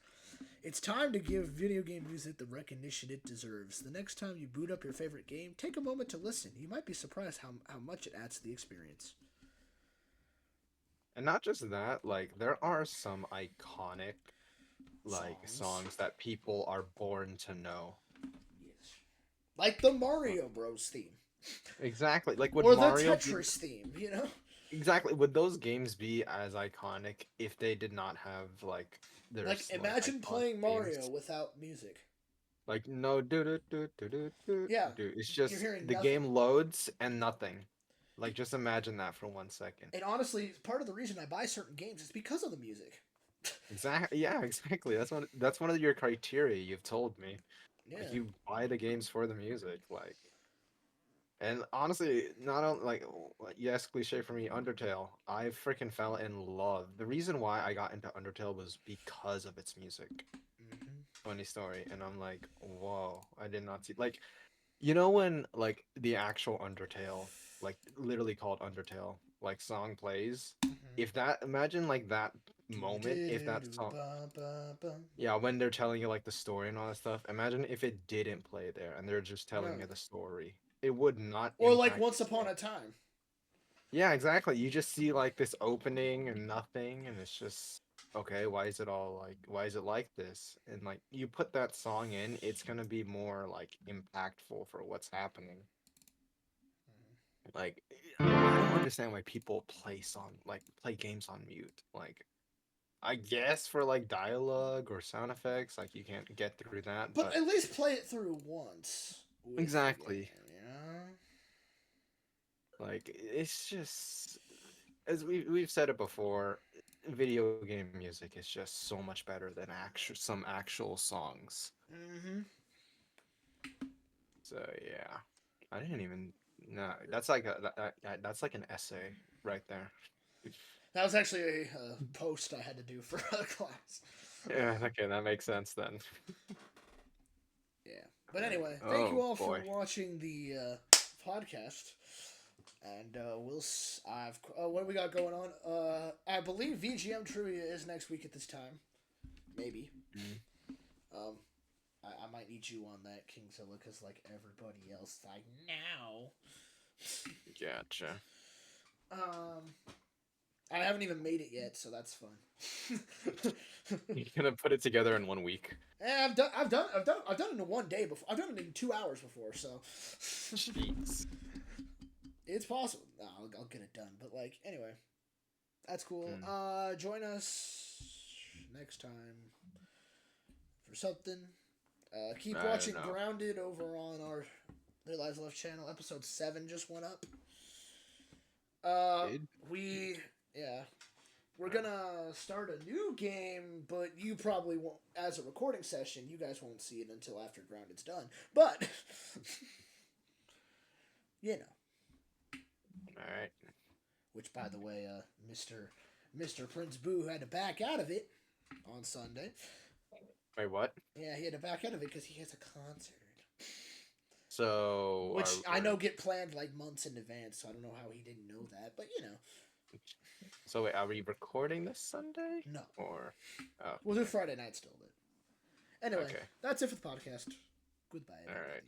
It's time to give video game music the recognition it deserves. The next time you boot up your favorite game, take a moment to listen. You might be surprised how much it adds to the experience. And not just that, like there are some iconic like songs that people are born to know. Like the Mario Bros. Theme. Exactly. Like would Or Mario the Tetris theme, you know? Exactly. Would those games be as iconic if they did not have like their Like, imagine iconic playing Mario themes? without music. Like no do. Yeah, It's you're just hearing the nothing. game loads and nothing. Like just imagine that for 1 second. And honestly, part of the reason I buy certain games is because of the music. Exactly. Yeah, exactly. That's one of your criteria you've told me. Yeah. Like you buy the games for the music, like. And honestly, not only like yes, cliche for me, Undertale. I freaking fell in love. The reason why I got into Undertale was because of its music. Mhm. Funny story, and I'm like, whoa, I did not see like, you know when like the actual Undertale, like literally called Undertale, like song plays. If that imagine like that moment, if that song, yeah, when they're telling you like the story and all that stuff. Imagine if it didn't play there and they're just telling No. you the story. It would not. Or like impact Once the Upon story. a Time. Yeah, exactly. You just see like this opening and nothing, and it's just okay. Why is it like this? And like you put that song in, it's gonna be more like impactful for what's happening. Like, I don't understand why people play games on mute. Like, I guess for like dialogue or sound effects, like you can't get through that, But at least play it through once. With the exactly. game, you know? Like, it's just as we've said it before, video game music is just so much better than some actual songs. Mm-hmm. So yeah, I didn't even no. That's like that's like an essay right there. That was actually a post I had to do for a class. Yeah, okay, that makes sense then. Yeah. But anyway, thank you Oh, all boy. for watching the podcast. And what do we got going on? I believe VGM Trivia is next week at this time. Maybe. Mhm. I might need you on that, Kingzilla, because like everybody else, like now. Gotcha. I haven't even made it yet, so that's fun. You're gonna put it together in 1 week. I've done it in 1 day before. I've done it in 2 hours before, so Jeez. it's possible. No, I'll get it done. But like, anyway, that's cool. Join us next time for something. Keep I watching don't know. Grounded over on our Their Lives Left channel. Episode 7 just went up. Did? We're gonna start a new game, but you probably won't. As a recording session, you guys won't see it until after Grounded's done. But you know, All right. which by the way, Mr. Prince Boo had to back out of it on Sunday. Wait, what? Yeah, he had to back out of it because he has a concert. So Which I know get planned like months in advance, so I don't know how he didn't know that, but you know. So wait, are we recording this Sunday? No. Or oh, We'll do Friday night still, but anyway, Okay. that's it for the podcast. Goodbye, All right. everybody.